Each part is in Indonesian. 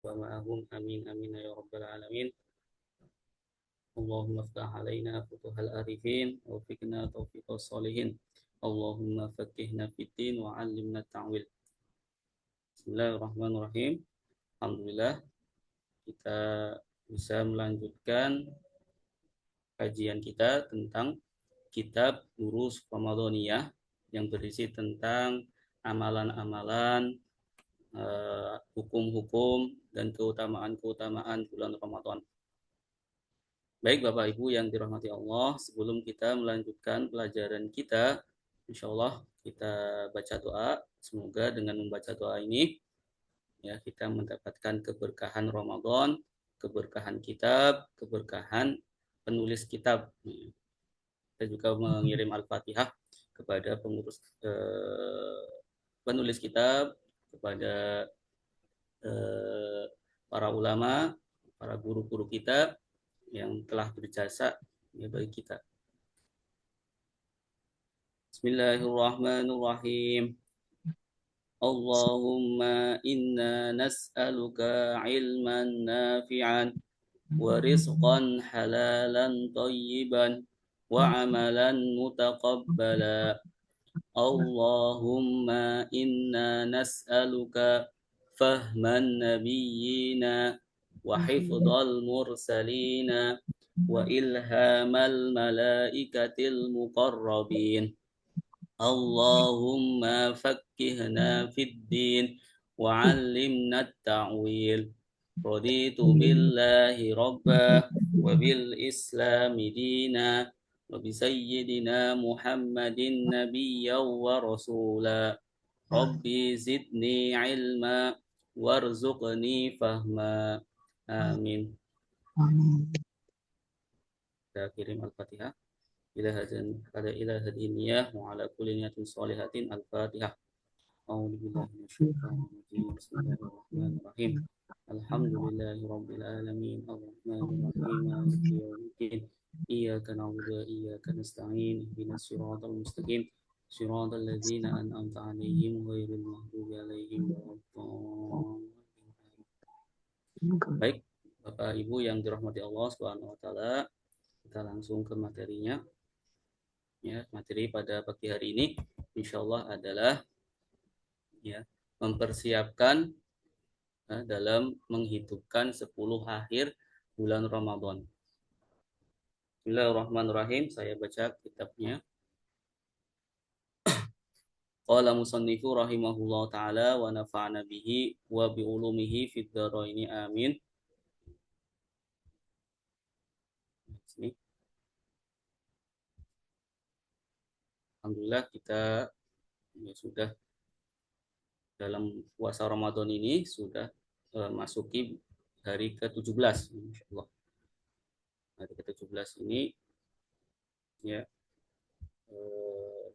ومعهم آمين آمين يا رب العالمين. اللهم افتح علينا فتوح العارفين ووفقنا توفيق الصالحين. اللهم فقهنا في الدين وعلمنا التأويل. Bismillahirrahmanirrahim. Alhamdulillah kita bisa melanjutkan kajian kita tentang kitab Durus Ramadaniyah yang berisi tentang amalan-amalan, hukum-hukum dan keutamaan-keutamaan bulan Ramadan. Baik Bapak Ibu yang dirahmati Allah, sebelum kita melanjutkan pelajaran kita, insya Allah kita baca doa. Semoga dengan membaca doa ini ya kita mendapatkan keberkahan Ramadan, keberkahan kitab, keberkahan penulis kitab. Kita juga mengirim Al-Fatihah kepada penulis kitab, kepada para ulama, para guru-guru kita yang telah berjasa ya, bagi kita. Bismillahirrahmanirrahim. Allahumma inna nas'aluka ilman nafi'an wa rizqan halalan tayyiban wa amalan mutaqabbala. Allahumma inna nas'aluka fahman nabiyyina wa hifdzal mursalina wa ilhamal malaikatil muqarrabin. Allahumma fakkihna fid din wa 'allimna at-ta'wil. Raditu billahi rabba wa bil islami dina wa bi sayyidina Muhammadin nabiyyan wa rasula. Rabbi zidni ilma warzuqni fahma. Amin. Kita kirim Al-Fatihah. Ila hadhihi niyyah wa ala kulli niyatin shalihatin. Al-Fatihah. A'udzu billahi minasyaitonir rajim. Bismillahirrahmanirrahim. Alhamdulillahi rabbil alamin. Arrahmanir rahim. Maliki yaumiddin. Iyyaka na'budu wa iyyaka nasta'in. Ihdinas siratal mustaqim. Siratal ladzina an'amta 'alaihim ghairil maghdubi 'alaihim waladdallin. Baik, Bapak Ibu yang dirahmati Allah Subhanahu wa taala, kita langsung ke materinya. Ya, materi pada pagi hari ini insyaallah adalah ya, mempersiapkan dalam menghidupkan 10 akhir bulan Ramadan. Bismillahirrahmanirrahim, saya baca kitabnya. Qala musannifu rahimahullah ta'ala wa nafa'ana bihi wa bi ulumihi fid dharaini amin. Alhamdulillah kita ya, sudah dalam puasa Ramadan ini sudah masuki hari ke-17 insyaallah. Hari ke-17 ini ya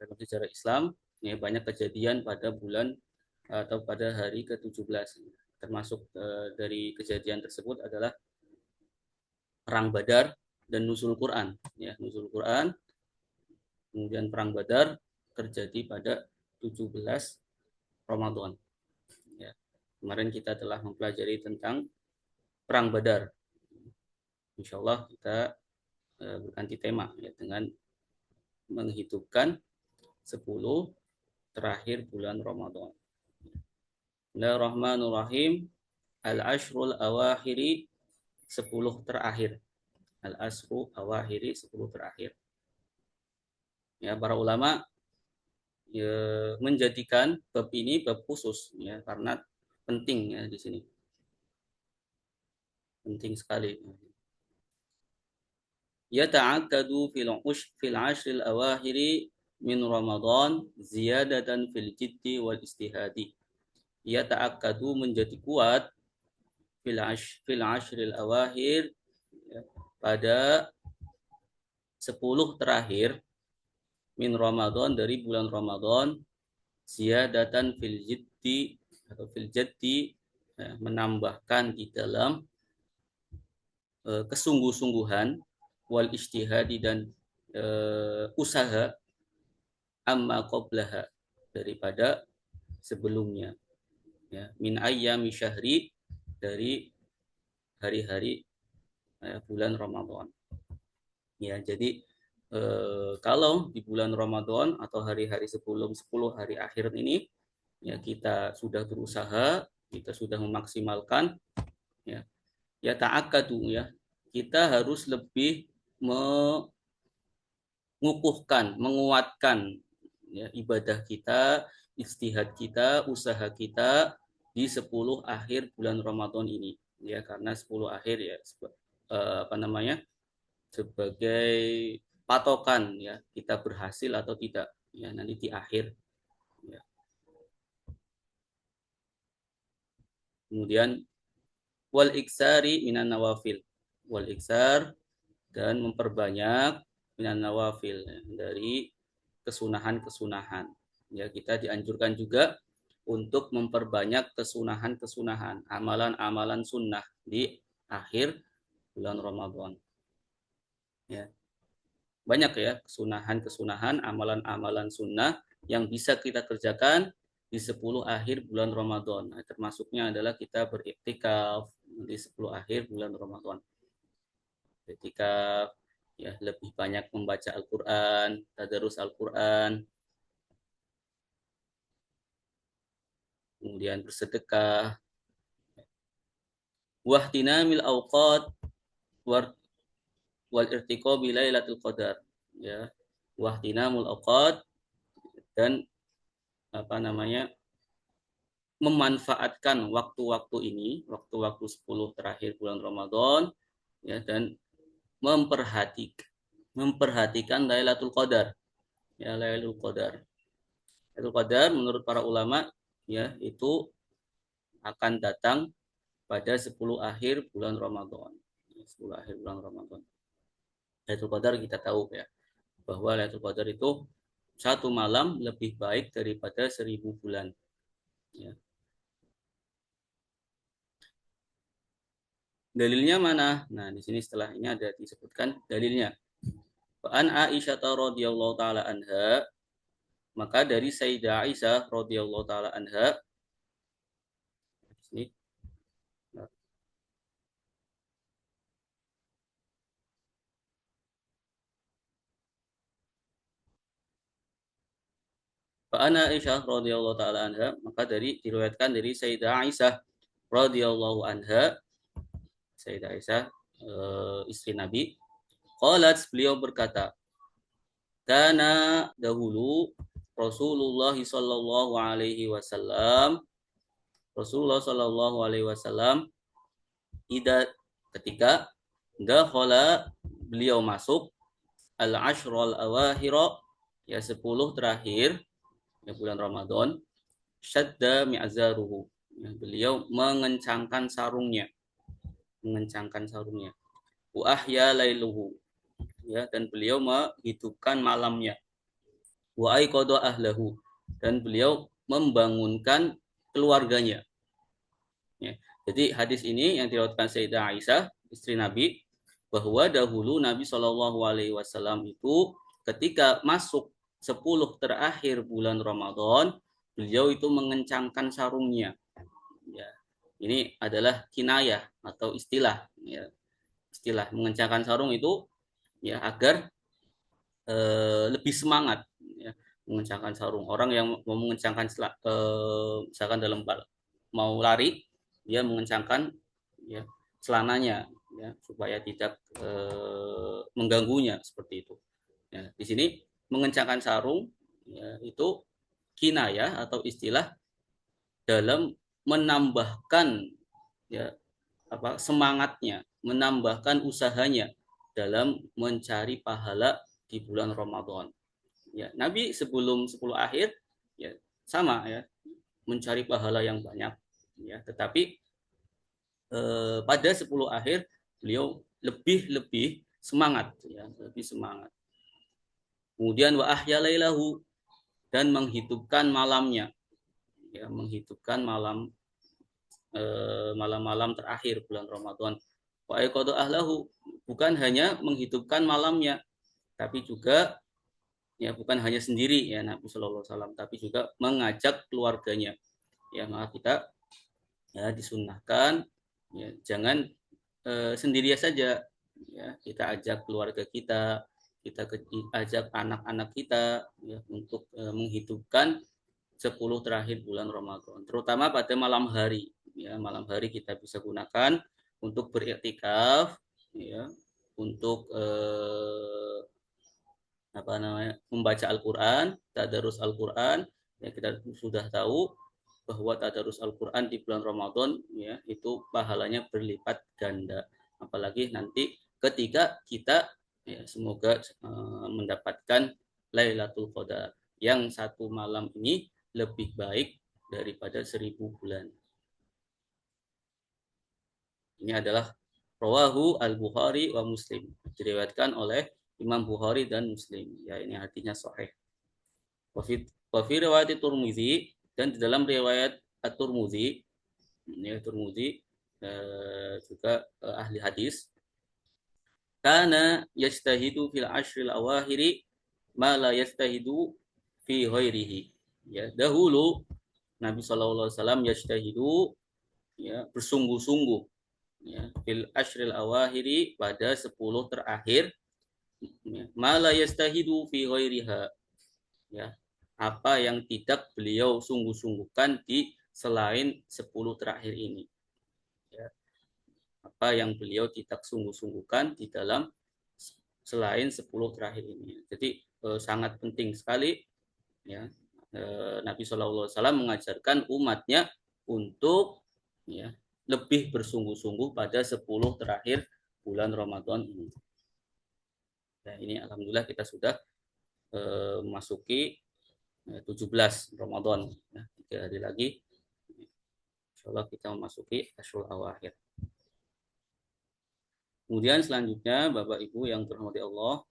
dalam sejarah Islam ya, banyak kejadian pada bulan atau pada hari ke-17. Termasuk dari kejadian tersebut adalah Perang Badar dan Nuzul Quran. Ya, Nuzul Quran, kemudian Perang Badar terjadi pada 17 Ramadan. Ya, kemarin kita telah mempelajari tentang Perang Badar. Insya Allah kita berganti tema ya, dengan menghidupkan 10 terakhir bulan Ramadan. Bismillahirrahmanirrahim. Al-ashrul awakhiri 10 terakhir. Al-asru awakhiri 10 terakhir. Ya, para ulama ya, menjadikan bab ini bab khusus ya, karena penting ya di sini. Penting sekali. Ya ta'akkadu fil ashril awakhiri min Ramadan ziyadatan fil jiddi wal istihadi. Ya ta'akkadu menjadi kuat fil ashril awakhir ya, pada 10 terakhir min Ramadan dari bulan Ramadan ziyadatan fil jiddi atau fil jaddi ya, menambahkan di dalam kesungguh-sungguhan wal ijtihadi dan usaha amma qablaha daripada sebelumnya ya, min ayyami syahri dari hari-hari bulan Ramadan. Ya, jadi kalau di bulan Ramadan atau hari-hari sebelum 10 hari akhir ini, ya kita sudah berusaha, kita sudah memaksimalkan, ya, ya ta'akkadu ya, kita harus lebih mengukuhkan, menguatkan ya, ibadah kita, ijtihad kita, usaha kita di 10 akhir bulan Ramadan ini. Ya, karena 10 akhir ya apa namanya? Sebagai patokan ya, kita berhasil atau tidak ya nanti di akhir ya. Kemudian wal iksari minan nawafil. Wal iksar dan memperbanyak minan nawafil ya, dari kesunahan-kesunahan. Ya, kita dianjurkan juga untuk memperbanyak kesunahan-kesunahan, amalan-amalan sunnah di akhir bulan Ramadan. Ya. Banyak ya kesunahan-kesunahan, amalan-amalan sunnah yang bisa kita kerjakan di 10 akhir bulan Ramadan. Nah, termasuknya adalah kita beriktikaf di 10 akhir bulan Ramadan. Iktikaf ya, lebih banyak membaca Al-Qur'an, tadarus Al-Qur'an, kemudian bersedekah, wahtinamil awqat wal irtiqabi lailatul qadar ya, wahtinamul awqat dan apa namanya, memanfaatkan waktu-waktu ini, waktu-waktu 10 terakhir bulan Ramadan ya, dan memperhatikan Lailatul Qadar. Ya, Lailatul Qadar. Lailatul Qadar menurut para ulama ya itu akan datang pada 10 akhir bulan Ramadan. 10 akhir bulan Ramadan. Lailatul Qadar kita tahu ya, bahwa Lailatul Qadar itu satu malam lebih baik daripada 1000 bulan. Ya. Dalilnya mana? Nah, di sini setelah ini ada disebutkan dalilnya. An Aisyah radhiyallahu taala anha, maka dari Sayyidah Aisyah radhiyallahu taala anha, ini An Aisyah radhiyallahu taala anha, maka dari diriwayatkan dari Sayyidah Aisyah radhiyallahu anha, Sayyidah Aisyah istri Nabi, qalat, beliau berkata, karena dahulu Rasulullah sallallahu alaihi wasallam, Rasulullah sallallahu alaihi wasallam ketika dakhala, beliau masuk al-ashrul awakhira ya 10 terakhir ya bulan Ramadan, syadda mi'zaruhu ya, beliau mengencangkan sarungnya, wa ahya lailuhu ya, dan beliau menghidupkan malamnya, wa aiqadha ahlahu, dan beliau membangunkan keluarganya ya. Jadi hadis ini yang diriwayatkan Sayyidah Aisyah istri Nabi, bahwa dahulu Nabi Shallallahu Alaihi Wasallam itu ketika masuk 10 terakhir bulan Ramadan, beliau itu mengencangkan sarungnya. Ya, ini adalah kinayah atau istilah. Ya, istilah mengencangkan sarung itu ya agar lebih semangat. Ya, mengencangkan sarung. Orang yang mau mengencangkan misalkan dalam mau lari, dia mengencangkan ya celananya ya, supaya tidak mengganggunya seperti itu. Ya, di sini mengencangkan sarung ya, itu kinayah atau istilah dalam menambahkan ya semangatnya, menambahkan usahanya dalam mencari pahala di bulan Ramadan. Ya, Nabi sebelum 10 akhir ya sama ya, mencari pahala yang banyak ya, tetapi pada 10 akhir beliau lebih semangat ya, lebih semangat. Kemudian wa ahya lailahu, dan menghidupkan malamnya ya, menghidupkan malam-malam terakhir bulan Ramadan. Wa aiqadha ahlahu, bukan hanya menghidupkan malamnya, tapi juga ya bukan hanya sendiri ya Nabi Shallallahu Alaihi Wasallam, tapi juga mengajak keluarganya. Ya, maka kita ya disunnahkan Ya, jangan sendirian saja. Ya, kita ajak keluarga kita, ajak anak-anak kita ya, untuk menghidupkan 10 terakhir bulan Ramadan, terutama pada malam hari. Ya, malam hari kita bisa gunakan untuk beriktikaf, ya, untuk membaca Al-Quran, tadarus Al-Quran. Ya, kita sudah tahu bahwa tadarus Al-Quran di bulan Ramadan ya itu pahalanya berlipat ganda. Apalagi nanti ketika kita ya, semoga mendapatkan Lailatul Qadar yang satu malam ini lebih baik daripada 1000 bulan. Ini adalah rawahu al-Bukhari wa Muslim. Diriwayatkan oleh Imam Bukhari dan Muslim. Ya, ini artinya sahih. Wa fi riwayat Turmizi, dan di dalam riwayat At-Turmuzi, ya Turmuzi juga ahli hadis, kana yajtahidu fil ashril awahiri ma la yajtahidu fi ghairihi. Ya, dahulu Nabi sallallahu alaihi wasallam yajtahidu ya bersungguh-sungguh ya fil ashril awahiri pada 10 terakhir ya, ma la yastahidu fi ghairiha ya apa yang tidak beliau sungguh-sungguhkan di selain 10 terakhir ini ya. Apa yang beliau tidak sungguh-sungguhkan di dalam selain 10 terakhir ini. Jadi sangat penting sekali ya Nabi SAW mengajarkan umatnya untuk ya lebih bersungguh-sungguh pada 10 terakhir bulan Ramadan ini. Nah, ini alhamdulillah kita sudah memasuki 17 Ramadan ya, 3 hari lagi insyaallah kita memasuki Asyurul Awakhir. Kemudian selanjutnya Bapak Ibu yang dirahmati Allah,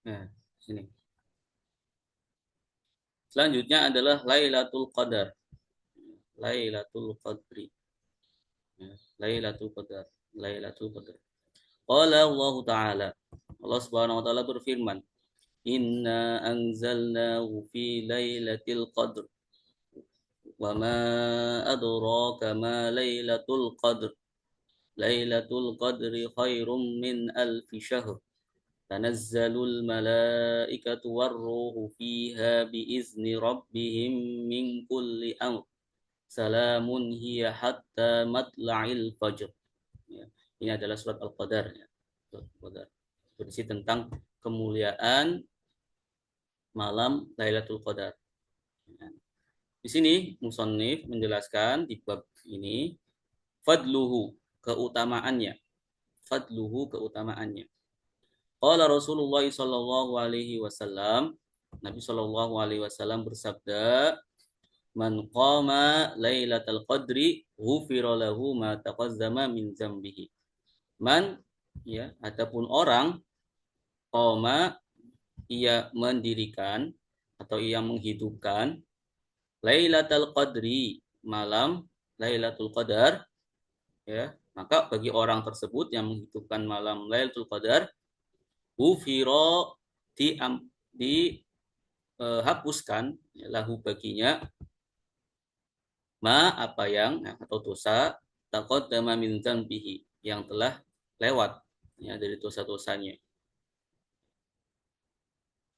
nah sini. Selanjutnya adalah Lailatul Qadar. Lailatul Qadri. Ya, Lailatul Qadar. Lailatul Qadar. Qala Allah Ta'ala. Allah Subhanahu wa taala berfirman, "Inna anzalnahu fi lailatul qadr. Wa ma adraka ma lailatul qadr. Lailatul qadri khairum min alfi syahr. Tanazzalul malaikatu warruhu fiha biizni rabbihim min kulli amr. Salamun hiya hatta matla'il fajr." Ya, ini adalah surat Al-Qadar ya. Surat Al-Qadar berisi tentang kemuliaan malam Lailatul Qadar. Di sini musannif menjelaskan di bab ini fadluhu, keutamaannya. Fadluhu, keutamaannya. Qala Rasulullah sallallahu alaihi wasallam, Nabi sallallahu alaihi wasallam bersabda, "Man qama lailatal qadri ghufira lahu ma taqaddama min dzambihi." Man ya, adapun orang qama, ia mendirikan atau ia menghidupkan Lailatul Qadri, malam Lailatul Qadar ya, maka bagi orang tersebut yang menghidupkan malam Lailatul Qadar, ghufira dihapuskan ya, lahu baginya ma apa yang atau dosa taqaddama min dzambihi yang telah lewat ya dari dosa-dosanya.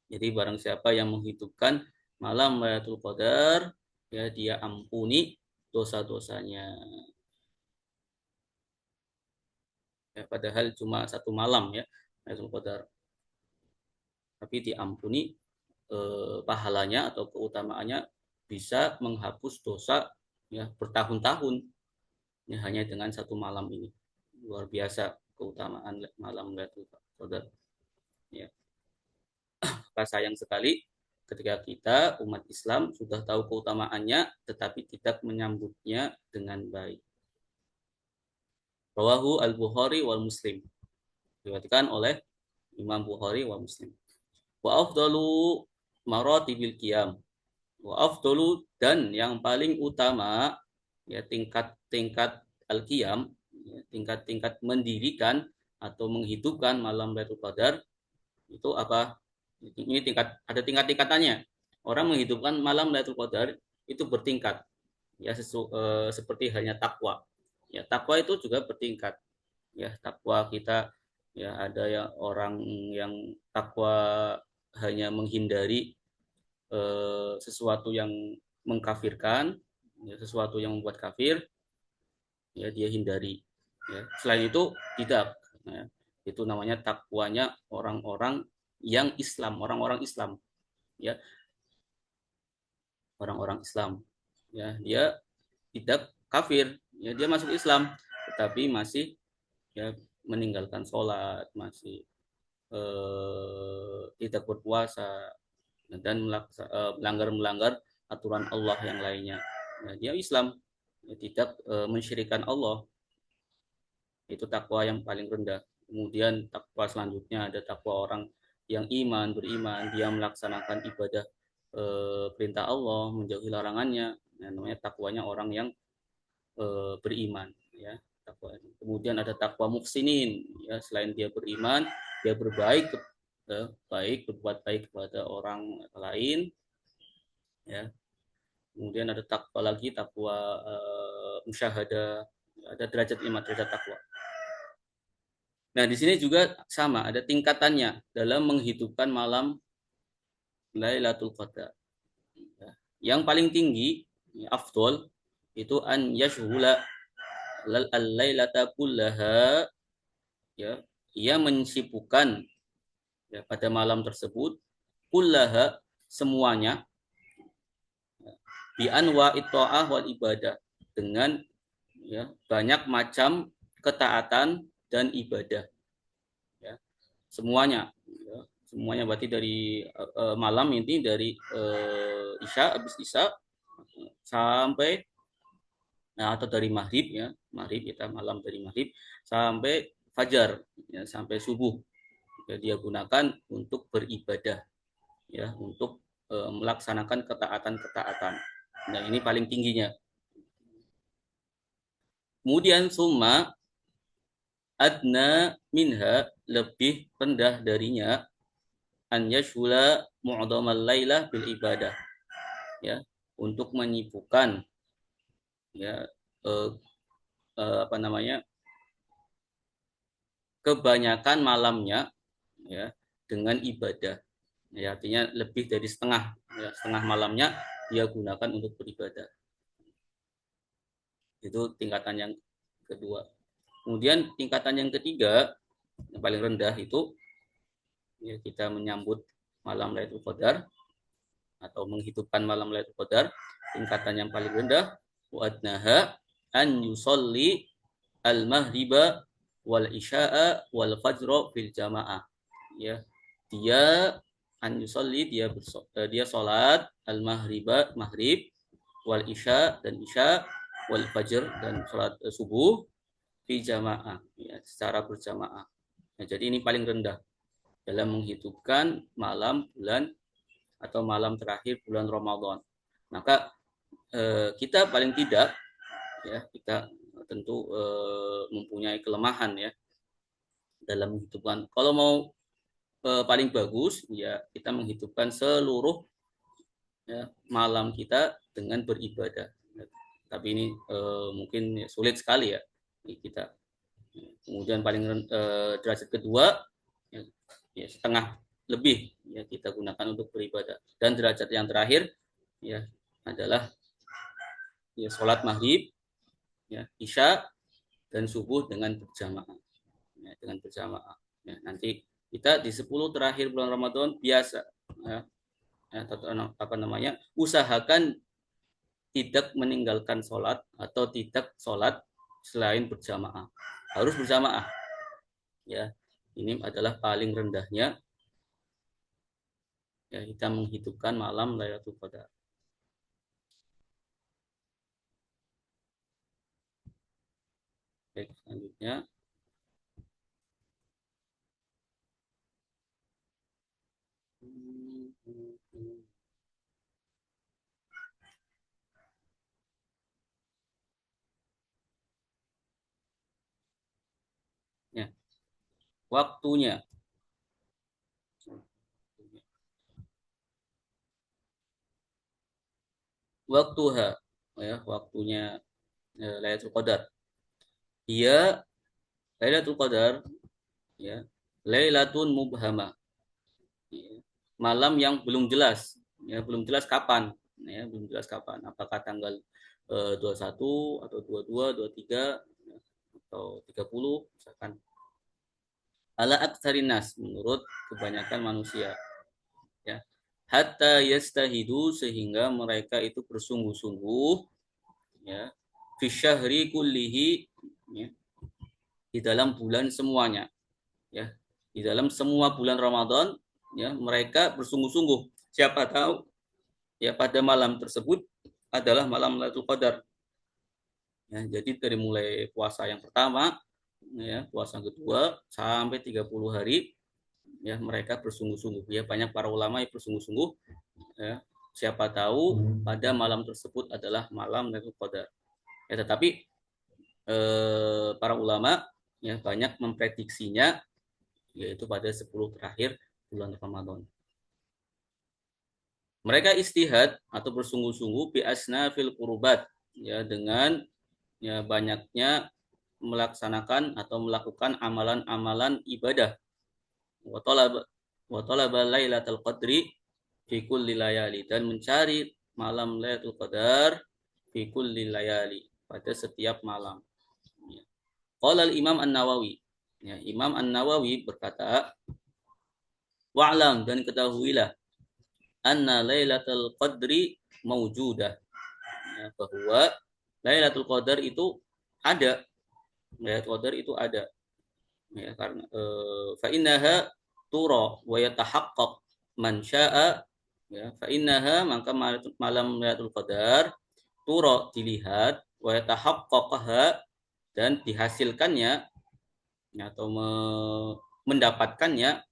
Jadi barang siapa yang menghidupkan malam Lailatul Qadar ya dia ampuni dosa-dosanya. Ya, padahal cuma satu malam ya Lailatul Qadar. Tapi diampuni pahalanya atau keutamaannya bisa menghapus dosa ya bertahun-tahun ya hanya dengan satu malam ini. Luar biasa keutamaan malam Lailatul Qadar. Ya. Maka sayang sekali ketika kita umat Islam sudah tahu keutamaannya tetapi tidak menyambutnya dengan baik. Rawahu al-Bukhari wal Muslim. Diriwayatkan oleh Imam Bukhari wal Muslim. Wa afdalu maratibil qiyam. Wa afdalu, dan yang paling utama ya tingkat-tingkat al-qiyam ya, tingkat-tingkat mendirikan atau menghidupkan malam Lailatul Qadar itu apa? Ini ada tingkat-tingkatannya. Orang menghidupkan malam Lailatul Qadar itu bertingkat, ya seperti halnya takwa. Ya, takwa itu juga bertingkat. Ya, takwa kita ya ada yang orang yang takwa hanya menghindari sesuatu yang mengkafirkan, ya, sesuatu yang membuat kafir, ya dia hindari. Ya. Selain itu tidak. Ya. Itu namanya takwanya orang-orang yang Islam, orang-orang Islam, ya orang-orang Islam. Ya, dia tidak kafir, ya dia masuk Islam, tetapi masih ya meninggalkan sholat, masih tidak berpuasa dan melanggar aturan Allah yang lainnya. Nah, dia Islam, ya, tidak mensyirikan Allah. Itu takwa yang paling rendah. Kemudian takwa selanjutnya ada takwa orang yang beriman, dia melaksanakan ibadah perintah Allah, menjauhi larangannya. Nah, namanya takwanya orang yang beriman, ya. Takwa. Kemudian ada takwa muhsinin, ya, selain dia beriman, dia berbuat baik kepada orang lain, ya. Kemudian ada takwa lagi, takwa musyahadah, ada derajat 5 derajat takwa. Nah, di sini juga sama, ada tingkatannya dalam menghidupkan malam Lailatul Qadar. Yang paling tinggi, afdol, itu an yashhula al-lailata kullaha, ya, ia mensibukkan, ya, pada malam tersebut kullaha, semuanya, bi anwa ta'ah wal ibadah, dengan ya banyak macam ketaatan dan ibadah, ya semuanya, ya, semuanya berarti dari malam ini dari habis isya sampai, nah, atau dari maghrib, ya maghrib, kita malam dari maghrib sampai fajar, ya, sampai subuh, ya, dia gunakan untuk beribadah, ya untuk melaksanakan ketaatan-ketaatan. Nah, ini paling tingginya. Kemudian summa adna minha, lebih rendah darinya, an yashula mu'dhamal lailah bil ibadah, ya untuk menyibukkan, ya eh, apa namanya, kebanyakan malamnya, ya dengan ibadah, ya artinya lebih dari setengah, ya setengah malamnya dia gunakan untuk beribadah. Itu tingkatan yang kedua. Kemudian tingkatan yang ketiga, yang paling rendah itu, ya kita menyambut malam Lailatul Qadar atau menghidupkan malam Lailatul Qadar. Tingkatan yang paling rendah, wa adnaha an yusolli al-maghriba wal isya'a wal fajra fil jamaah. Ya, dia an yusolli, dia salat al-maghriba, maghrib, wal isya, dan isya, wal fajr, dan salat subuh, fi jamaah, ya, secara berjamaah. Nah, jadi ini paling rendah dalam menghidupkan malam bulan atau malam terakhir bulan Ramadan. Maka kita paling tidak, ya kita tentu mempunyai kelemahan, ya dalam menghidupkan. Kalau mau paling bagus, ya kita menghidupkan seluruh, ya, malam kita dengan beribadah. Tapi ini mungkin sulit sekali, ya kita. Kemudian paling derajat kedua, ya, ya setengah lebih, ya kita gunakan untuk beribadah. Dan derajat yang terakhir, ya adalah, ya sholat maghrib, ya isya, dan subuh dengan berjamaah, ya, dengan berjamaah. Ya, nanti kita di 10 terakhir bulan Ramadan biasa, ya, apa namanya, usahakan tidak meninggalkan sholat atau tidak sholat selain berjamaah, harus berjamaah, ya ini adalah paling rendahnya, ya kita menghidupkan malam Lailatul Qadar. Baik, selanjutnya waktunya. Waktuha, ya, waktunya Lailatul Qadar. Ia Lailatul Qadar, ya, Lailatun Mubhama, ya, malam yang belum jelas, ya, belum jelas kapan, ya, belum jelas kapan, apakah tanggal 21 atau 22, 23 atau 30 misalkan. Ala aktsarin nas, menurut kebanyakan manusia, ya. Hatta yastahidu, sehingga mereka itu bersungguh-sungguh, ya, fi syahri kullihi, ya, di dalam bulan semuanya, ya, di dalam semua bulan Ramadan, ya, mereka bersungguh-sungguh. Siapa tahu, ya, pada malam tersebut adalah malam Lailatul Qadar. Ya, jadi dari mulai puasa yang pertama, ya, puasa kedua sampai 30 hari, ya, mereka bersungguh-sungguh. Ya, banyak para ulama yang bersungguh-sungguh, ya, siapa tahu pada malam tersebut adalah malam Lailatul Qadar. Ya, tetapi para ulama, ya, banyak memprediksinya yaitu pada 10 terakhir bulan Ramadan. Mereka istihad atau bersungguh-sungguh bi asnafil qurbat, ya, dengan, ya, banyaknya melaksanakan atau melakukan amalan-amalan ibadah. Wa talaba lailatul qadri fi kulli layali, dan mencari malam Lailatul Qadar fi kulli layali, pada setiap malam. Qala al-Imam An-Nawawi, ya, Imam An-Nawawi berkata, wa'lam, dan ketahuilah, anna Lailatul Qadri maujudah, ya, bahwa Lailatul Qadar itu ada. Lailatul Qadar itu ada, ya, karena fa innaha tura wa yatahaqqaq man syaa, ya, fa innaha, maka malam Lailatul Qadar, tura, dilihat, wa yatahaqqaqaha, dan dihasilkannya, ya, atau mendapatkannya,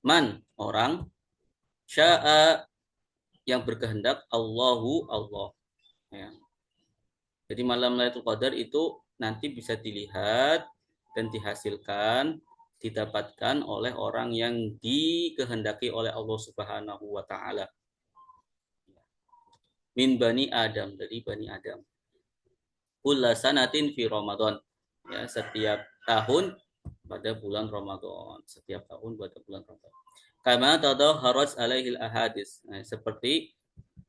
man, orang, syaa, yang berkehendak, Allahu, Allah, ya. Jadi malam Lailatul Qadar itu nanti bisa dilihat dan dihasilkan, didapatkan oleh orang yang dikehendaki oleh Allah Subhanahu wa taala. Min bani Adam, dari bani Adam. Kulla sanatin fi Ramadan, ya, setiap tahun pada bulan Ramadan, setiap tahun pada bulan Ramadan. Kama tadahharat alaihil ahadis, nah, seperti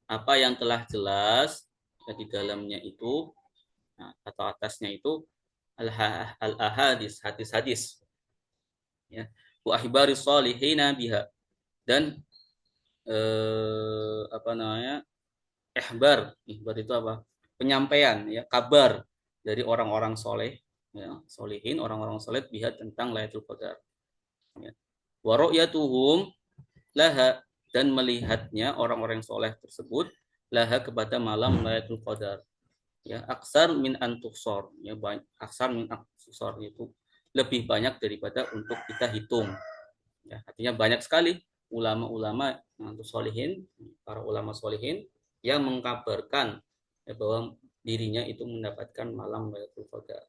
apa yang telah jelas, ya, di dalamnya itu, nah, atau atasnya itu, al-ahadis, hadis-hadis, ya, wa ahbari salihina biha, dan apa namanya, ihbar itu apa, penyampaian, ya, kabar dari orang-orang soleh, ya, solihin, orang-orang soleh, biha, tentang Lailatul Qadar, ya. Wa ru'yatuhum laha, dan melihatnya orang-orang soleh tersebut, laha, kepada malam Lailatul Qadar, ya, aksar min antuksor, ya, aksar min antuksor itu lebih banyak daripada untuk kita hitung, ya, artinya banyak sekali ulama-ulama untuk solihin, para ulama solihin yang mengkabarkan, ya, bahwa dirinya itu mendapatkan malam Lailatul Qadar.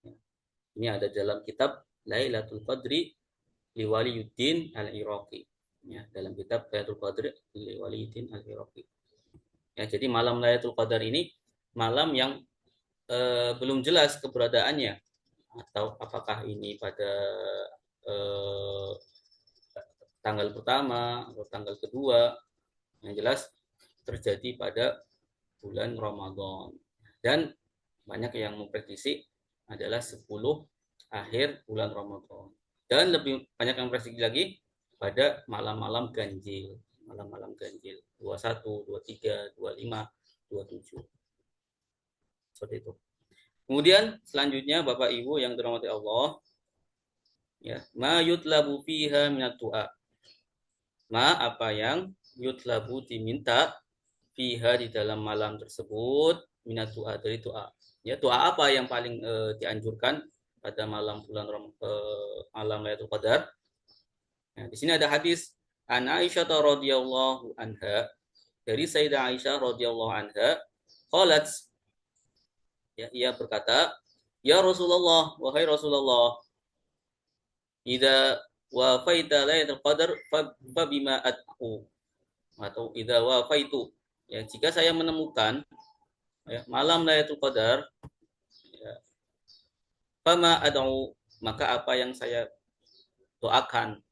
Ya. Ini ada dalam kitab Lailatul Qadri li Waliyuddin Al-Iraqi, ya, dalam kitab Lailatul Qadri li Waliyuddin Al-Iraqi. Ya, jadi malam Lailatul Qadar ini malam yang belum jelas keberadaannya, atau apakah ini pada tanggal pertama atau tanggal kedua, yang jelas terjadi pada bulan Ramadan. Dan banyak yang memprediksi adalah 10 akhir bulan Ramadan. Dan lebih banyak yang memprediksi lagi pada malam-malam ganjil. Malam-malam ganjil. 21, 23, 25, 27. Seperti itu. Kemudian selanjutnya Bapak Ibu yang dirahmati Allah, ya, ma yutlabu fiha minat du'a. Ma, apa yang yutlabu, diminta, fiha, di dalam malam tersebut, minat doa, dari doa. Ya, doa apa yang paling dianjurkan pada malam malam Lailatul Qadar? Nah, di sini ada hadis an Aisyah radhiyallahu anha, dari Sayyidah Aisyah radhiyallahu anha, qalat, ya, ia berkata, Ya Rasulullah, wahai Rasulullah, idza wafaita lailatul qadar fa bima at'u, atau idza wafaitu, ya jika saya menemukan ya, malam Lailatul Qadar, ya, fama ad'u, maka apa yang saya doakan.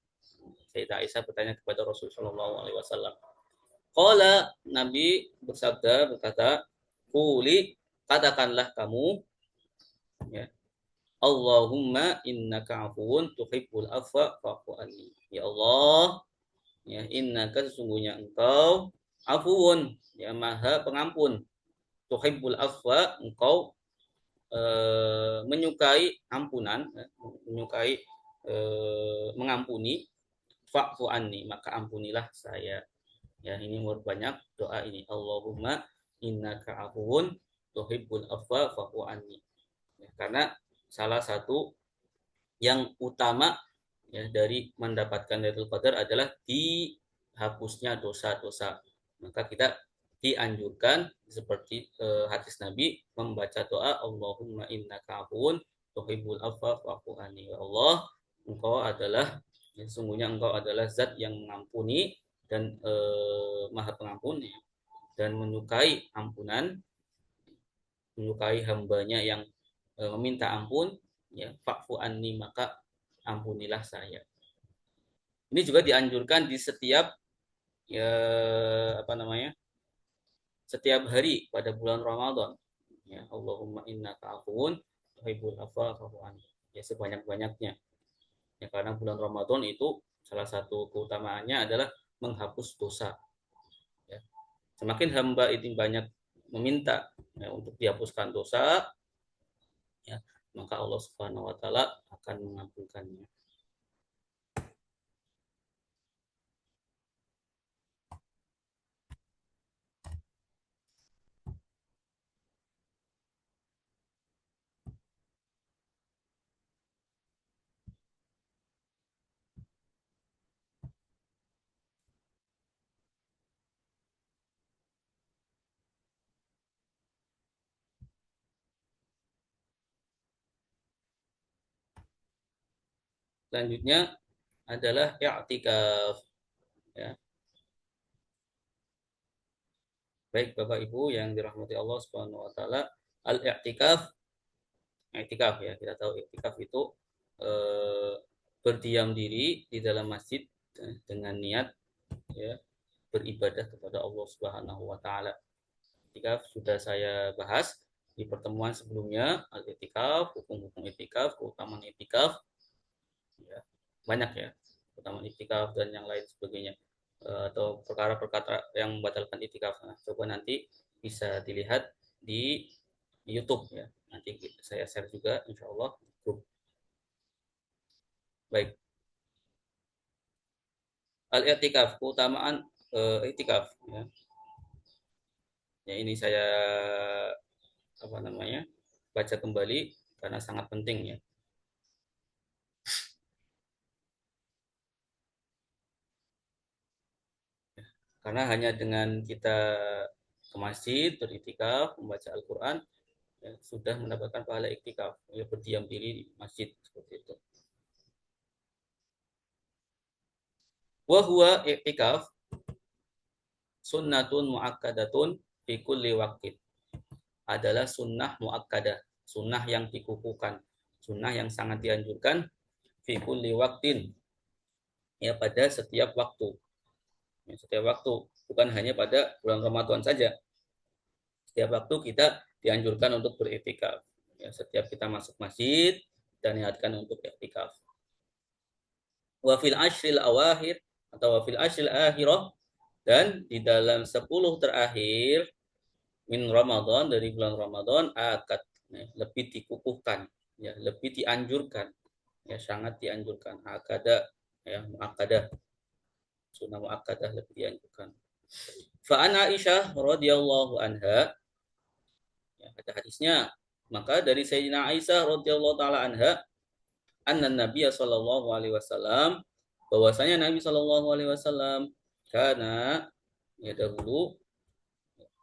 Sayyidah Aisyah bertanya kepada Rasulullah Shallallahu Alaihi Wasallam. Qala, Nabi berkata, Quli, katakanlah kamu, ya, Allahumma innaka afuun tuhibbul afwa fa'fu anni. Ya Allah, ya innaka, sesungguhnya engkau afuun, ya maha pengampun, tuhibbul afwa, engkau menyukai ampunan, menyukai mengampuni, fa'fu anni, maka ampunilah saya. Ya, ini banyak doa ini. Allahumma innaka afuun tuhibbul afwa fa'fu anni. Ya, karena salah satu yang utama ya dari mendapatkan Lailatul Qadar adalah dihapusnya dosa-dosa. Maka kita dianjurkan seperti hadis Nabi membaca doa Allahumma innaka afuun tuhibbul afwa fa'fu anni. Ya Allah, engkau adalah, ya, sungguhnya engkau adalah zat yang mengampuni dan maha pengampun, ya, dan menyukai ampunan, menyukai hambanya yang meminta ampun, ya fa'fu anni, maka ampunilah saya. Ini juga dianjurkan di setiap, ya apa namanya, setiap hari pada bulan Ramadan. Ya, Allahumma innaka afuun tuhibbul afwa fa'fu anni. Ya sebanyak-banyaknya. Ya karena bulan Ramadan itu salah satu keutamaannya adalah menghapus dosa. Ya. Semakin hamba ini banyak meminta, ya, untuk dihapuskan dosa, ya, maka Allah Subhanahu wa taala akan mengampunkannya. Selanjutnya adalah i'tikaf, ya. Baik Bapak Ibu yang dirahmati Allah Subhanahu wa taala, al-i'tikaf, i'tikaf ya, kita tahu i'tikaf itu eh, berdiam diri di dalam masjid dengan niat, ya, beribadah kepada Allah Subhanahu wa taala. I'tikaf sudah saya bahas di pertemuan sebelumnya, al-i'tikaf, hukum-hukum i'tikaf, keutamaan i'tikaf, ya, banyak ya, keutamaan i'tikaf dan yang lain sebagainya. Atau perkara-perkara yang membatalkan i'tikaf. Nah, coba nanti bisa dilihat di YouTube ya. Nanti saya share juga insya Allah di grup. Baik. Al-i'tikaf, keutamaan i'tikaf ya. Ya ini saya apa namanya? Baca kembali karena sangat penting ya. Karena hanya dengan kita ke masjid, beriktikaf, membaca Al-Quran, ya, sudah mendapatkan pahala iktikaf, ya, berdiam diri di masjid seperti itu. Wa huwa iktikaf sunnatun muakkadatun fi kulli waqtin. Adalah sunnah muakkadah, sunnah yang dikukuhkan, sunnah yang sangat dianjurkan fi kulli waqtin, ya pada setiap waktu. Ya, setiap waktu, bukan hanya pada bulan Ramadan saja. Setiap waktu kita dianjurkan untuk beriktikaf. Ya, setiap kita masuk masjid dan niatkan untuk iktikaf. Wa fil ashril awakhir, atau wa fil ashril akhirah, dan di dalam 10 terakhir min Ramadan, dari bulan Ramadan, akad, ya, lebih dikukuhkan, ya, lebih dianjurkan, ya sangat dianjurkan, akada, ya muakkadah, sunnah muakkadah lebih dianjurkan. Fa an Aisyah radhiyallahu anha, ya, ada hadisnya, maka dari Sayyidina Aisyah radhiyallahu taala anha, anna Nabiya sallallahu alaihi wasallam, bahwasanya Nabi sallallahu alaihi wasallam, karena ya dahulu,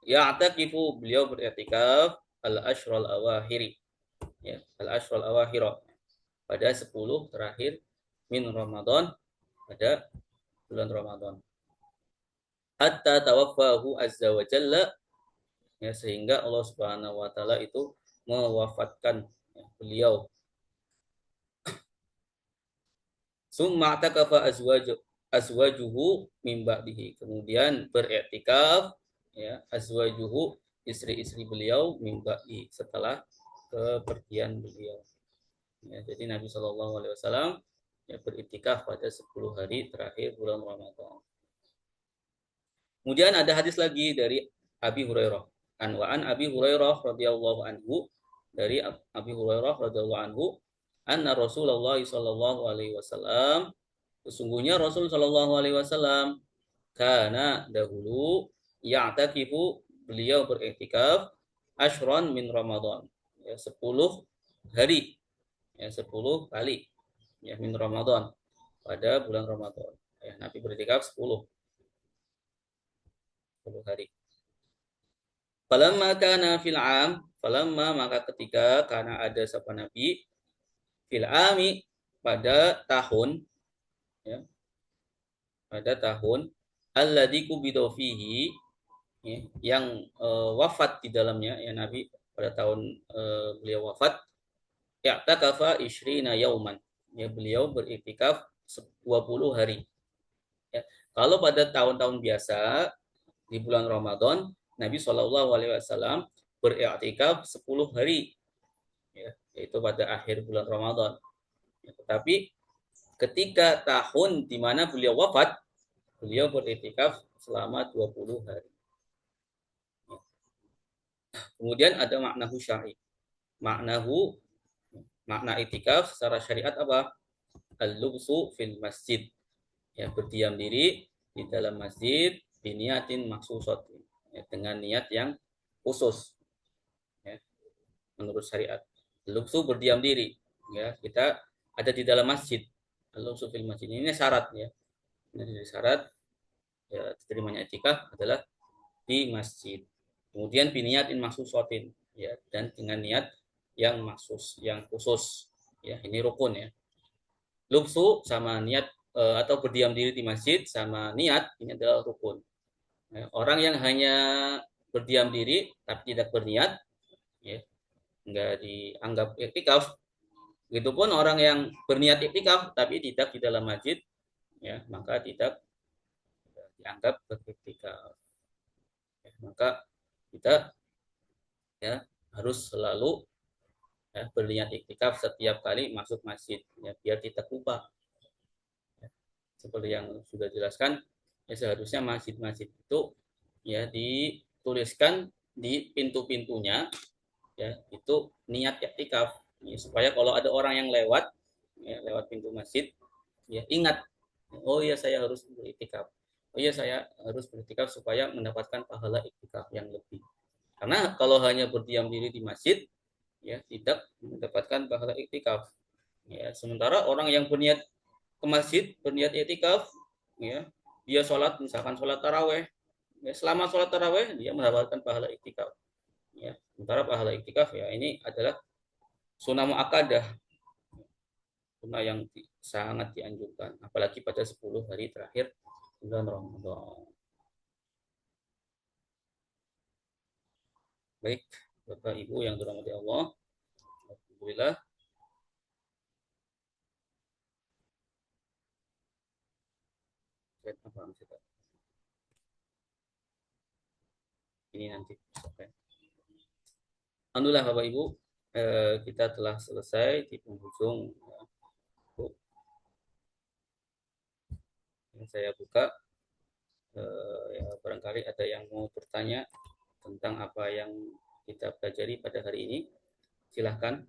ya'takifu, beliau beriktikaf al-ashral awakhiri, ya, al-ashrul awakhir, pada 10 terakhir min Ramadan, pada bulan Ramadan. Hatta tawaffahu azza wa jalla, ya, sehingga Allah Subhanahu wa taala itu mewafatkan, ya, beliau. Summa takafa azwajuhu min ba'dihi, kemudian beriktikaf, ya, azwajuhu, istri-istri beliau, min ba'di, setelah kepergian beliau. Ya, jadi Nabi Shallallahu alaihi wasallam, ya, beriktikaf pada 10 hari terakhir bulan Ramadan. Kemudian ada hadis lagi dari Abi Hurairah. An Abi Hurairah radhiyallahu anhu, dari Abi Hurairah radhiyallahu anhu, anna Rasulullah sallallahu alaihi wasallam, sesungguhnya Rasul sallallahu alaihi wasallam, karena dahulu ya'takifu, beliau beriktikaf, ashron min Ramadan, ya, 10 hari, ya, 10 kali, ya, min Ramadan, pada bulan Ramadan. Ya, Nabi beriktikaf 10 hari. Falamma kana fil am, falamma, maka ketika, karena ada sapa Nabi, fil ami, pada tahun, ya, pada tahun, alladzi qubida fihi, ya, yang wafat di dalamnya, ya, Nabi pada tahun beliau wafat, i'takafa isyrina yauman, ya, beliau beriktikaf 20 hari. Ya. Kalau pada tahun-tahun biasa di bulan Ramadan, Nabi Shallallahu alaihi wasallam beriktikaf 10 hari, ya, yaitu pada akhir bulan Ramadan. Ya, tetapi ketika tahun di mana beliau wafat, beliau beriktikaf selama 20 hari. Ya. Kemudian ada maknahu syar'i. Maknahu, makna itikaf secara syariat apa? Al-lubsu fil masjid. Ya, berdiam diri di dalam masjid biniatin maksusatin, ya, dengan niat yang khusus, ya, menurut syariat. Lubsu berdiam diri, ya, kita ada di dalam masjid. Lubsu fil masjid ini syarat, ya. Ini syarat, ya, diterimanya itikaf adalah di masjid. Kemudian biniatin maksusatin, ya, dan dengan niat yang maksus, yang khusus, ya, ini rukun, ya. Lubsu sama niat, atau berdiam diri di masjid sama niat, ini adalah rukun. Orang yang hanya berdiam diri tapi tidak berniat, ya, enggak dianggap iktikaf. Begitupun orang yang berniat iktikaf tapi tidak di dalam masjid, ya, maka tidak dianggap beriktikaf. Ya, maka kita, ya, harus selalu, ya, berniat iktikaf setiap kali masuk masjid, ya, biar tidak lupa. Ya, seperti yang sudah dijelaskan, ya, seharusnya masjid-masjid itu, ya, dituliskan di pintu-pintunya, ya, itu niat iktikaf, ya, supaya kalau ada orang yang lewat, ya, lewat pintu masjid, ya, ingat, oh iya saya harus beriktikaf, oh iya saya harus beriktikaf supaya mendapatkan pahala iktikaf yang lebih. Karena kalau hanya berdiam diri di masjid, ya, tidak mendapatkan pahala iktikaf. Ya, sementara orang yang berniat ke masjid, berniat iktikaf, ya, dia sholat, misalkan sholat taraweh, ya, selama sholat taraweh dia mendapatkan pahala iktikaf. Ya, sementara pahala iktikaf, ya, ini adalah sunnah muakkadah, sunnah yang sangat dianjurkan, apalagi pada 10 hari terakhir bulan Ramadan. Baik, Bapak Ibu yang dirahmati Allah, alhamdulillah. Ini nanti. Alhamdulillah Bapak Ibu, kita telah selesai di penghujung. Saya buka, ya, barangkali ada yang mau bertanya tentang apa yang kita pelajari pada hari ini, silahkan.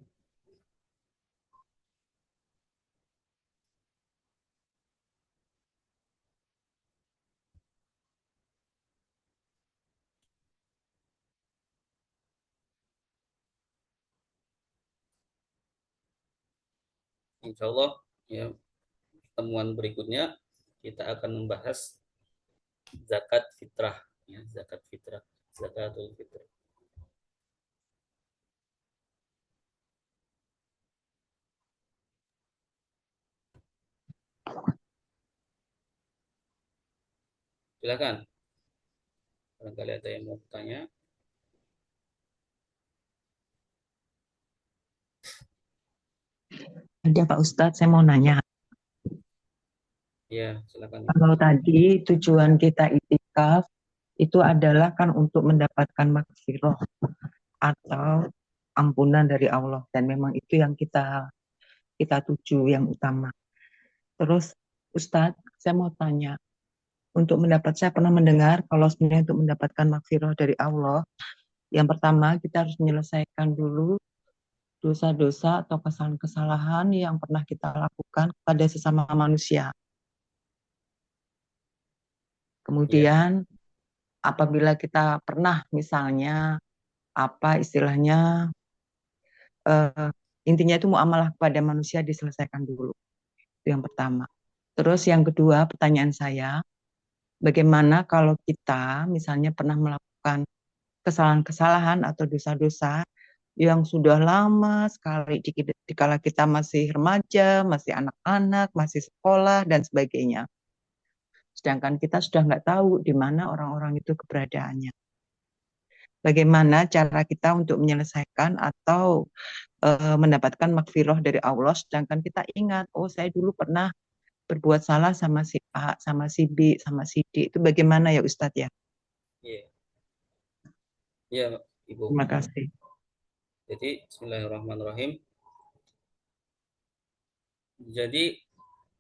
Insya Allah, ya, pertemuan berikutnya kita akan membahas zakat fitrah, ya, zakat fitrah, zakatul fitrah. Silakan. Barangkali ada yang mau bertanya. Ada Pak Ustadz, saya mau nanya. Ya, silakan Ibu. Kalau tadi tujuan kita itikaf itu adalah kan untuk mendapatkan maghfirah atau ampunan dari Allah, dan memang itu yang kita tuju yang utama. Terus Ustadz, saya mau tanya, saya pernah mendengar kalau sebenarnya untuk mendapatkan maghfirah dari Allah, yang pertama kita harus menyelesaikan dulu dosa-dosa atau kesalahan-kesalahan yang pernah kita lakukan kepada sesama manusia. Ya, Kemudian apabila kita pernah misalnya apa istilahnya, eh, intinya itu muamalah kepada manusia diselesaikan dulu. Itu yang pertama. Terus yang kedua, pertanyaan saya, bagaimana kalau kita misalnya pernah melakukan kesalahan-kesalahan atau dosa-dosa yang sudah lama sekali dikala kita masih remaja, masih anak-anak, masih sekolah dan sebagainya. Sedangkan kita sudah nggak tahu di mana orang-orang itu keberadaannya. Bagaimana cara kita untuk menyelesaikan atau mendapatkan makfirah dari Allah, sedangkan kita ingat, oh saya dulu pernah berbuat salah sama si A, sama si B, sama si D. Itu bagaimana ya Ustadz ya? ya, ya, Ibu. Terima kasih. Jadi, Bismillahirrahmanirrahim. Jadi,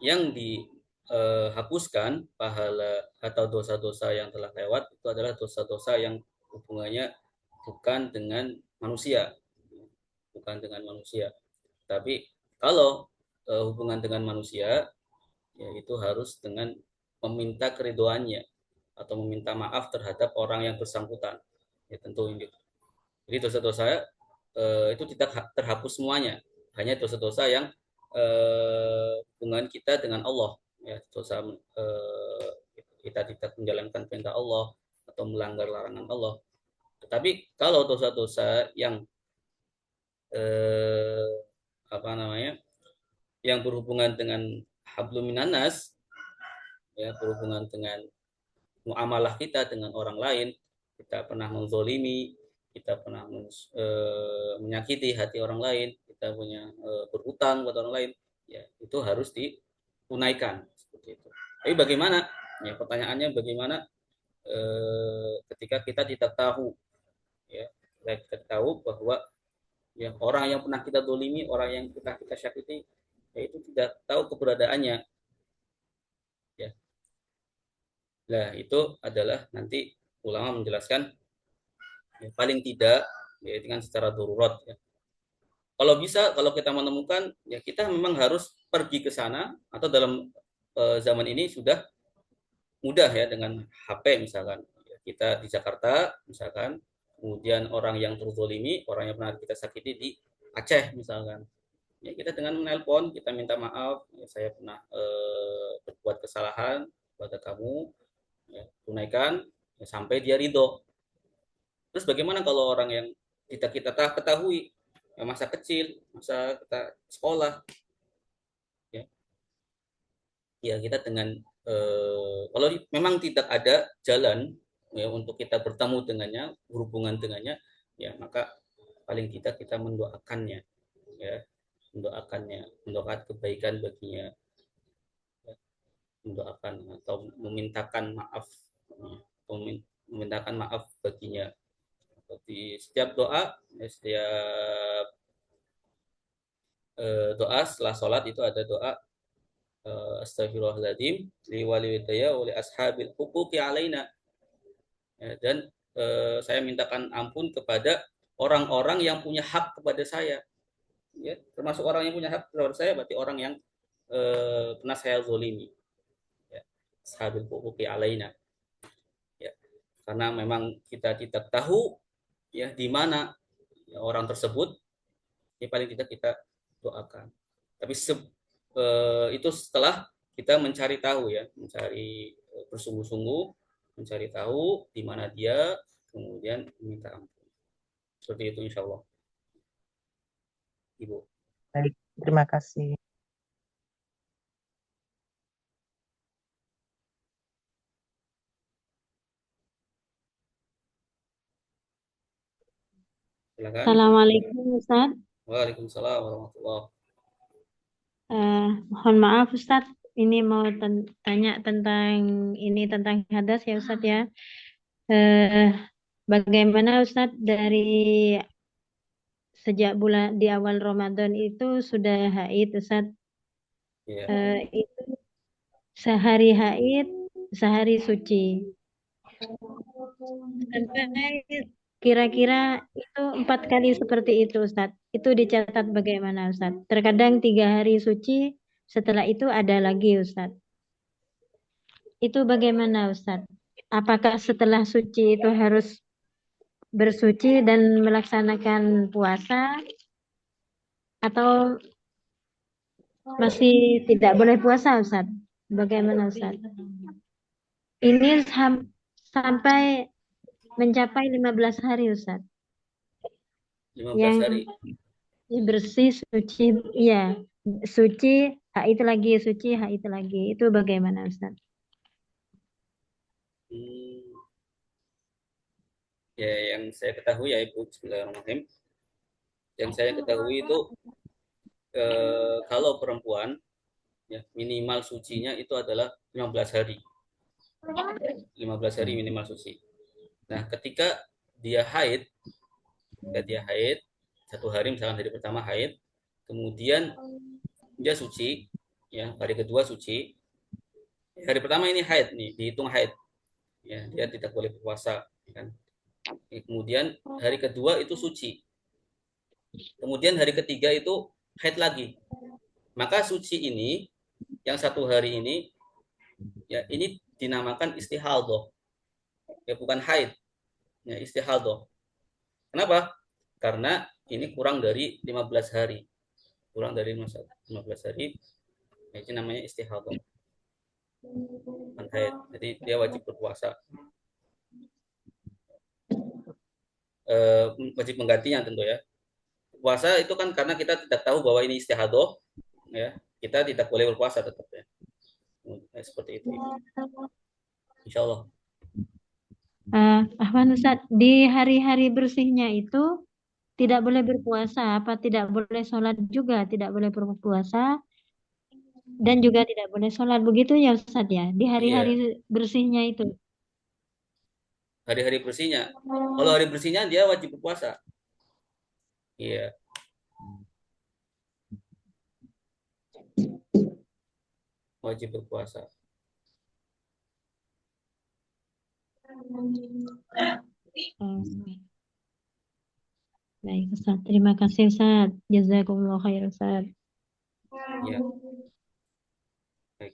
yang dihapuskan pahala atau dosa-dosa yang telah lewat itu adalah dosa-dosa yang hubungannya bukan dengan manusia, bukan dengan manusia. Tapi kalau hubungan dengan manusia, ya itu harus dengan meminta keridoannya atau meminta maaf terhadap orang yang bersangkutan. Ya tentu ini. Jadi dosa-dosa itu tidak terhapus semuanya, hanya dosa-dosa yang hubungan kita dengan Allah. Ya, dosa kita tidak menjalankan perintah Allah atau melanggar larangan Allah. Tetapi kalau dosa-dosa yang eh, apa namanya, yang berhubungan dengan hablum minanas, ya berhubungan dengan muamalah kita dengan orang lain, kita pernah menzolimi, kita pernah menyakiti hati orang lain, kita punya berhutang kepada orang lain, ya itu harus ditunaikan seperti itu. Tapi bagaimana? Ya pertanyaannya bagaimana ketika kita tidak tahu, ya kita tahu bahwa ya orang yang pernah kita dolimi, orang yang pernah kita syakiti, ya itu tidak tahu keberadaannya, ya. Nah itu adalah nanti ulama menjelaskan, ya, paling tidak ya dengan secara darurat, ya. Kalau bisa, kalau kita menemukan, ya kita memang harus pergi ke sana, atau dalam zaman ini sudah mudah ya dengan HP misalkan. Ya, kita di Jakarta misalkan, kemudian orang yang terzolimi, orang yang pernah kita sakiti di Aceh misalkan. Ya kita dengan menelpon, kita minta maaf, ya, saya pernah berbuat kesalahan kepada kamu, ya, tunaikan, ya, sampai dia ridho. Terus bagaimana kalau orang yang kita ketahui, ya, masa kecil, masa kita sekolah, ya, ya kita dengan kalau memang tidak ada jalan ya untuk kita bertemu dengannya, berhubungan dengannya, ya maka paling tidak kita mendoakannya, ya mendoakannya, mendoakan kebaikan baginya, ya, mendoakan atau memintakan maaf, ya, memintakan maaf baginya. Di setiap doa, ya, setiap doa setelah sholat itu ada doa astagfirullahaladzim li walidayya wa li ashabil huquqi alaina, ya, dan saya mintakan ampun kepada orang-orang yang punya hak kepada saya, ya termasuk orang yang punya hak kepada saya berarti orang yang pernah saya zolimi, ya ashabil huquqi alaina, ya karena memang kita tidak tahu ya di mana ya, orang tersebut, ya paling tidak kita doakan. Tapi itu setelah kita mencari tahu ya, mencari bersungguh-sungguh, mencari tahu di mana dia, kemudian minta ampun. Seperti itu insya Allah, Ibu. Baik, terima kasih. Silakan. Assalamualaikum Ustaz. Waalaikumsalam warahmatullahi. Mohon maaf Ustaz, ini mau tanya tentang hadas ya Ustaz ya. Eh, Bagaimana Ustaz dari sejak bulan di awal Ramadan itu sudah haid Ustaz? Iya. Itu sehari haid, sehari suci. Sampai kira-kira itu 4 kali seperti itu Ustaz. Itu dicatat bagaimana Ustaz? Terkadang 3 hari suci, setelah itu ada lagi Ustaz. Itu bagaimana Ustaz? Apakah setelah suci itu harus bersuci dan melaksanakan puasa atau masih tidak boleh puasa Ustaz? Bagaimana Ustaz? Ini sampai mencapai 15 hari Ustaz. 15 Yang hari. bersih, suci, iya. Suci, itu lagi, suci, itu lagi. Itu bagaimana Ustaz? Ya, yang saya ketahui ya Ibu, Bismillahirrahmanirrahim. Yang saya ketahui itu kalau perempuan ya minimal sucinya itu adalah 15 hari. 15 hari minimal suci. Nah, ketika dia haid, satu hari misalkan hari pertama haid, kemudian dia suci, ya hari kedua suci. Hari pertama ini haid nih, dihitung haid. Ya, dia tidak boleh berpuasa, kan. Kemudian hari kedua itu suci. Kemudian hari ketiga itu haid lagi. Maka suci ini yang satu hari ini ya ini dinamakan istihadah. Ya bukan haid. Ya istihadah. Kenapa? Karena ini kurang dari 15 hari. Kurang dari 15 hari. Ya, itu namanya istihadah. Bukan haid. Jadi dia wajib berpuasa. Wajib menggantinya tentu ya. Puasa itu kan karena kita tidak tahu bahwa ini istihadah, ya kita tidak boleh berpuasa tetap ya. Seperti itu. Insya Allah. Ahwan Ustaz, di hari-hari bersihnya itu tidak boleh berpuasa, apa tidak boleh sholat juga, tidak boleh berpuasa, dan juga tidak boleh sholat. Begitu ya Ustaz ya, di hari-hari Iya. bersihnya itu. Hari-hari bersihnya. Kalau hari bersihnya dia wajib berpuasa. Iya. Wajib berpuasa. Baik Ustaz, terima kasih Ustaz. Jazakumullah khair Ustaz. Ya. Baik.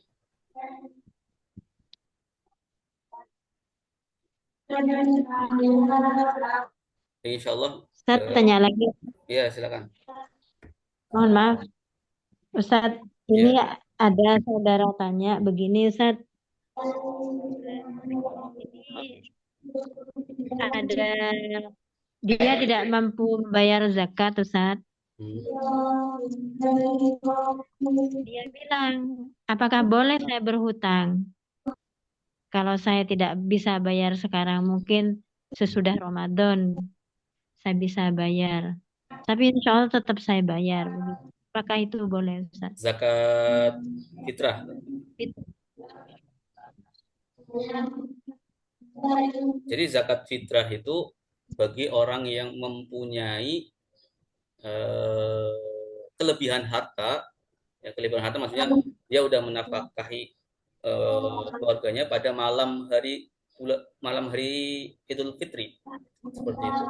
Insya Allah. Ustaz tanya lagi. Iya, silakan. Mohon maaf, Ustaz. Ini Ya. ada saudara tanya begini Ustaz. Ini ada dia tidak mampu membayar zakat Ustaz. Dia bilang, apakah boleh saya berhutang? Kalau saya tidak bisa bayar sekarang, mungkin sesudah Ramadan saya bisa bayar. Tapi insya Allah tetap saya bayar. Apakah itu boleh Ustaz? Zakat fitrah. Jadi zakat fitrah itu bagi orang yang mempunyai kelebihan harta, ya kelebihan harta maksudnya dia udah menafkahi keluarganya pada malam hari Idul Fitri seperti itu.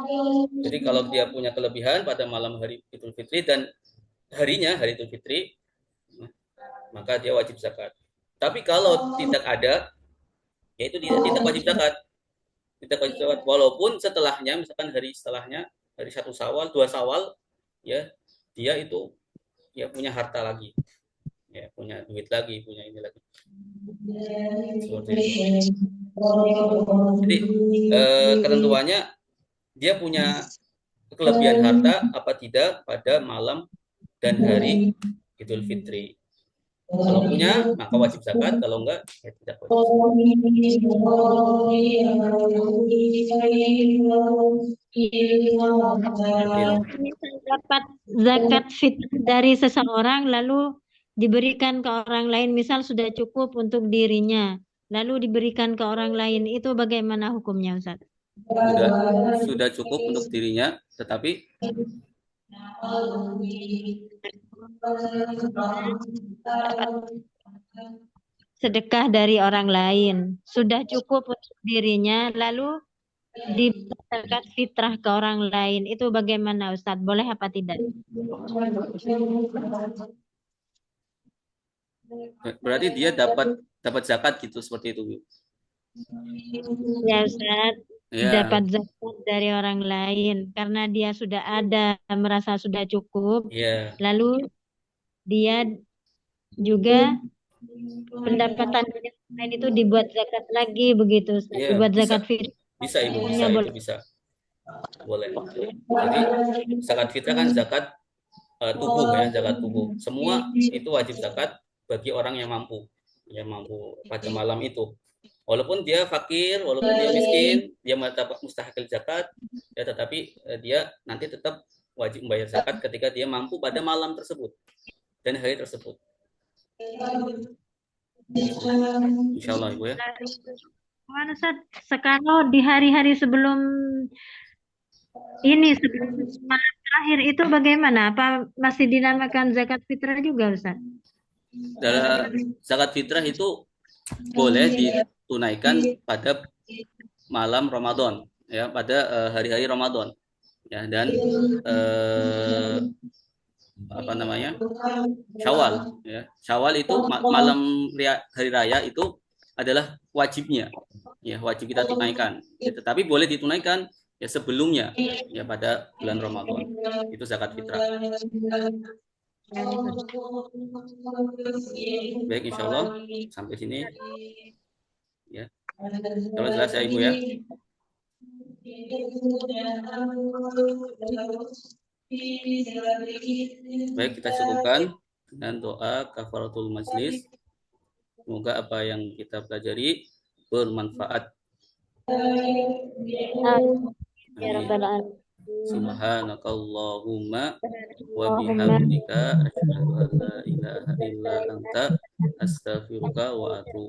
Jadi kalau dia punya kelebihan pada malam hari Idul Fitri dan harinya hari Idul Fitri, maka dia wajib zakat. Tapi kalau tidak ada, yaitu dia tidak wajib zakat. Tidak wajib zakat walaupun setelahnya, misalkan hari setelahnya, hari 1 Syawal, 2 Syawal, ya dia itu ya punya harta lagi, ya punya duit lagi, punya ini lagi. Seperti itu. Jadi ketentuannya dia punya kelebihan harta apa tidak pada malam dan hari Idul Fitri. Kalau punya maka wajib zakat, kalau enggak ya tidak wajib zakat. Kalau misal dapat zakat fitrah dari seseorang lalu diberikan ke orang lain, misal sudah cukup untuk dirinya, lalu diberikan ke orang lain, itu bagaimana hukumnya, Ustaz? Sudah cukup untuk dirinya, tetapi Sedekah dari orang lain sudah cukup untuk dirinya, lalu zakat fitrah ke orang lain, itu bagaimana, Ustaz? Boleh apa tidak? berarti dia dapat zakat gitu, seperti itu. Ya, Ustaz, Ya, dapat zakat dari orang lain karena dia sudah ada, merasa sudah cukup, ya, lalu dia juga pendapatan dari orang lain itu dibuat zakat lagi begitu, Ustaz. ya, Dibuat bisa, zakat fitrah. bisa Ibu, bisa Hukumnya itu boleh. bisa, boleh. Jadi zakat fitrah kan zakat tubuh ya, zakat tubuh. Semua itu wajib zakat bagi orang yang mampu pada malam itu. Walaupun dia fakir, walaupun dia miskin, dia dapat mustahil zakat, ya tetapi dia nanti tetap wajib membayar zakat ketika dia mampu pada malam tersebut dan hari tersebut. Insya Allah Ibu ya. Mana, Ustaz? Sekarang di hari-hari sebelum ini, sebelum malam terakhir itu bagaimana? Apa masih dinamakan zakat fitrah juga, Ustaz? Dalam zakat fitrah itu boleh ditunaikan pada malam Ramadan, ya, pada hari-hari Ramadan, ya, dan apa namanya, Syawal, ya. Syawal itu malam hari raya itu adalah wajibnya, ya, wajib kita tunaikan. Ya, tetapi boleh ditunaikan ya sebelumnya, ya, pada bulan Ramadan. Itu zakat fitrah. Baik, insya Allah sampai sini, ya. Kalau jelas ya Ibu ya. Baik, kita cukupkan dengan doa kafaratul majlis. Semoga apa yang kita pelajari bermanfaat. Ya Rabbal Alamin. Subhanakallahumma wa bihamdika asyhadu an la ilaha illa anta astaghfiruka wa atubu